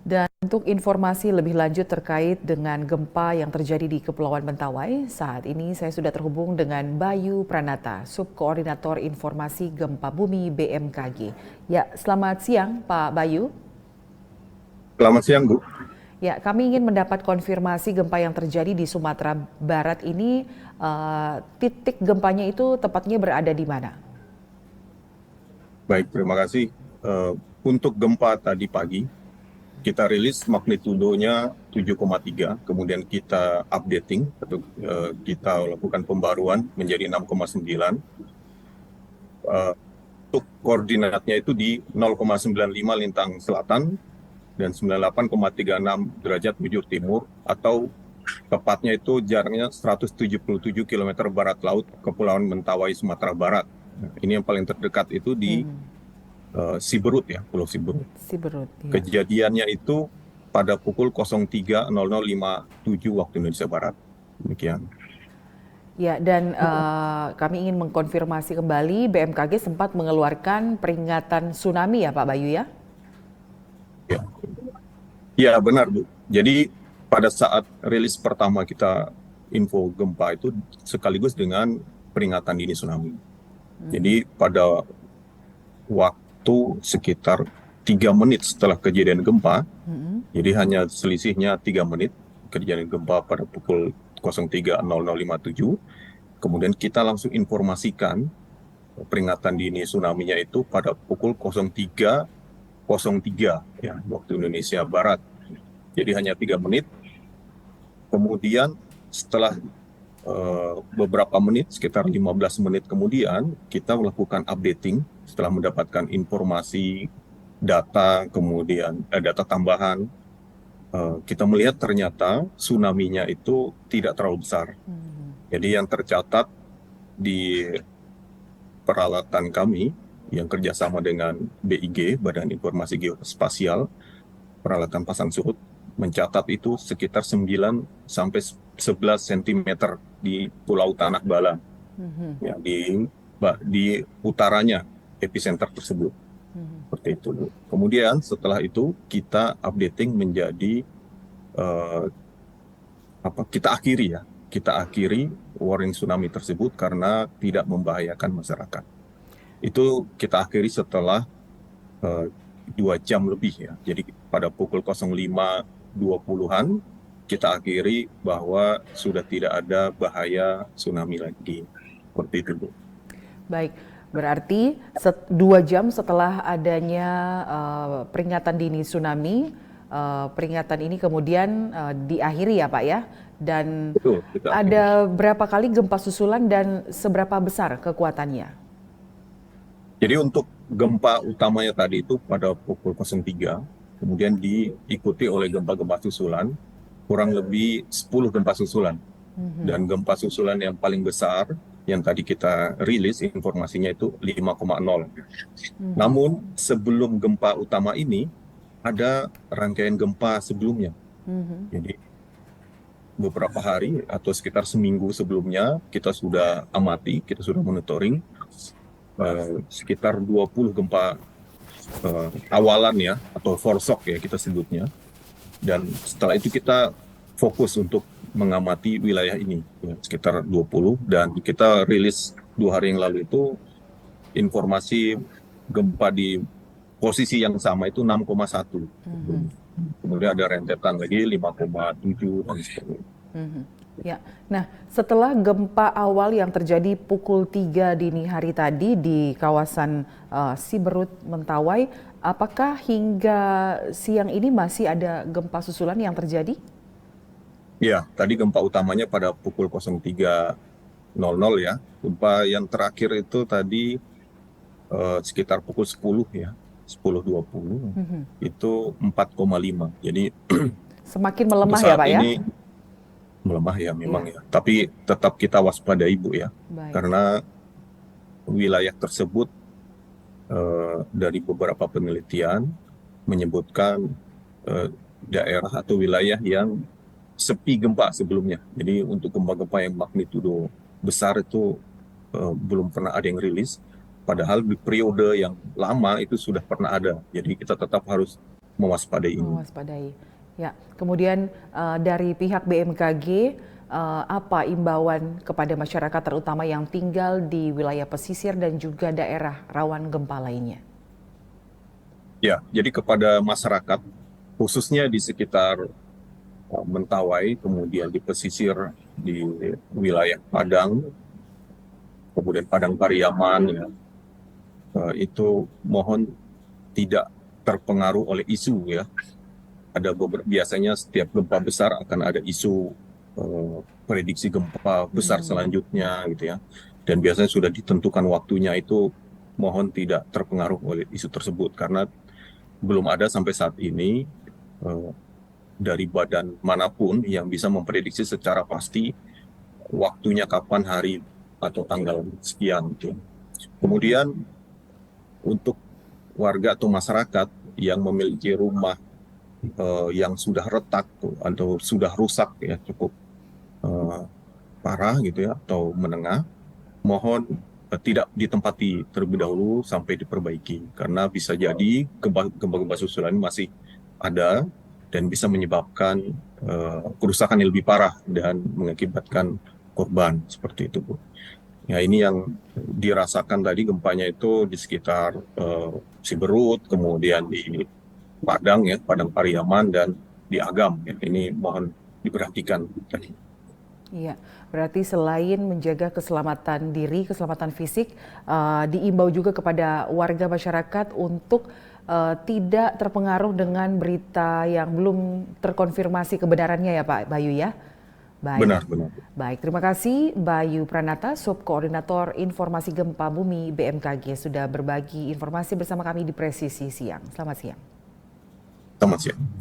Dan untuk informasi lebih lanjut terkait dengan gempa yang terjadi di Kepulauan Mentawai, saat ini saya sudah terhubung dengan Bayu Pranata, Subkoordinator Informasi Gempa Bumi BMKG. Ya, selamat siang Pak Bayu. Selamat siang, Bu. Ya, kami ingin mendapat konfirmasi gempa yang terjadi di Sumatera Barat ini, titik gempanya itu tepatnya berada di mana? Baik, terima kasih. Untuk gempa tadi pagi, kita rilis magnitudonya 7,3, kemudian kita updating, atau kita lakukan pembaruan menjadi 6,9. Untuk koordinatnya itu di 0,95 lintang selatan dan 98,36 derajat bujur timur, atau tepatnya itu jaraknya 177 km barat laut Kepulauan Mentawai, Sumatera Barat. Nah, ini yang paling terdekat itu di Siberut ya, Pulau Siberut. Siberut, ya. Kejadiannya itu pada pukul 03.0057 waktu Indonesia Barat. Demikian. Ya, dan kami ingin mengkonfirmasi kembali, BMKG sempat mengeluarkan peringatan tsunami ya Pak Bayu ya? Ya, ya benar Bu. Jadi pada saat rilis pertama kita info gempa itu sekaligus dengan peringatan dini tsunami. Jadi pada waktu sekitar 3 menit setelah kejadian gempa, jadi hanya selisihnya 3 menit kejadian gempa pada pukul 03.0057. Kemudian kita langsung informasikan peringatan dini tsunami-nya itu pada pukul 03.03 ya, waktu Indonesia Barat. Jadi hanya 3 menit. Kemudian setelah beberapa menit, sekitar 15 menit kemudian, kita melakukan updating setelah mendapatkan informasi, data, kemudian data tambahan. Kita melihat ternyata tsunami-nya itu tidak terlalu besar. Jadi yang tercatat di peralatan kami yang kerjasama dengan BIG, Badan Informasi Geospasial, peralatan pasang surut, mencatat itu sekitar 9 sampai 11 cm di Pulau Tanah Bala, ya, di utaranya epicenter tersebut. Seperti itu. Kemudian setelah itu kita updating menjadi kita akhiri warning tsunami tersebut karena tidak membahayakan masyarakat. Itu kita akhiri setelah 2 jam lebih ya. Jadi pada pukul 05.20-an kita akhiri bahwa sudah tidak ada bahaya tsunami lagi. Seperti itu, Bu. Baik, berarti 2 jam setelah adanya peringatan dini tsunami, peringatan ini kemudian diakhiri ya Pak ya? Dan Betul, kita akhiri. ada berapa kali gempa susulan dan seberapa besar kekuatannya? Jadi untuk gempa utamanya tadi itu pada pukul 03, kemudian diikuti oleh gempa-gempa susulan, kurang lebih 10 gempa susulan. Dan gempa susulan yang paling besar yang tadi kita rilis informasinya itu 5,0. Namun sebelum gempa utama ini ada rangkaian gempa sebelumnya. Jadi beberapa hari atau sekitar seminggu sebelumnya kita sudah amati, kita sudah monitoring sekitar 20 gempa awalan ya, atau foreshock ya kita sebutnya. Dan setelah itu kita fokus untuk mengamati wilayah ini ya, sekitar 20, dan kita rilis 2 hari yang lalu itu informasi gempa di posisi yang sama itu 6,1. Kemudian ada rentetan lagi 5,7 dan sebagainya. Ya, nah setelah gempa awal yang terjadi pukul 3 dini hari tadi di kawasan Siberut, Mentawai, apakah hingga siang ini masih ada gempa susulan yang terjadi? Ya, tadi gempa utamanya pada pukul 03.00 ya. Gempa yang terakhir itu tadi sekitar pukul 10 ya, 10.20, itu 4,5. Jadi Semakin untuk melemah ya saat Pak ya? ini melemah ya memang Iya. ya. Tapi tetap kita waspadai Bu ya. Baik. Karena wilayah tersebut dari beberapa penelitian menyebutkan daerah atau wilayah yang sepi gempa sebelumnya. Jadi untuk gempa-gempa yang magnitudo besar itu belum pernah ada yang rilis. Padahal di periode yang lama itu sudah pernah ada. Jadi kita tetap harus mewaspadai ini. Mewaspadai. Ya, kemudian dari pihak BMKG apa imbauan kepada masyarakat terutama yang tinggal di wilayah pesisir dan juga daerah rawan gempa lainnya? Ya, jadi kepada masyarakat khususnya di sekitar Mentawai, kemudian di pesisir di wilayah Padang, kemudian Padang Pariaman, ya, itu mohon tidak terpengaruh oleh isu, ya. Biasanya setiap gempa besar akan ada isu prediksi gempa besar selanjutnya, gitu ya. Dan biasanya sudah ditentukan waktunya, itu mohon tidak terpengaruh oleh isu tersebut karena belum ada sampai saat ini dari badan manapun yang bisa memprediksi secara pasti waktunya kapan, hari atau tanggal sekian, gitu. Kemudian untuk warga atau masyarakat yang memiliki rumah yang sudah retak atau sudah rusak, ya, cukup parah, gitu ya, atau menengah, mohon tidak ditempati terlebih dahulu sampai diperbaiki karena bisa jadi gempa-gempa susulan masih ada dan bisa menyebabkan kerusakan yang lebih parah dan mengakibatkan korban, seperti itu, Bu. Ya, ini yang dirasakan tadi gempanya itu di sekitar Siberut, kemudian di Padang, ya, Padang Pariaman, dan di Agam, ya. Ini mohon diperhatikan tadi. Iya, berarti selain menjaga keselamatan diri, keselamatan fisik, diimbau juga kepada warga masyarakat untuk tidak terpengaruh dengan berita yang belum terkonfirmasi kebenarannya, ya Pak Bayu, ya? Baik. Benar. Baik, terima kasih Bayu Pranata, Subkoordinator Informasi Gempa Bumi BMKG sudah berbagi informasi bersama kami di Presisi Siang. Selamat siang. Selamat siang.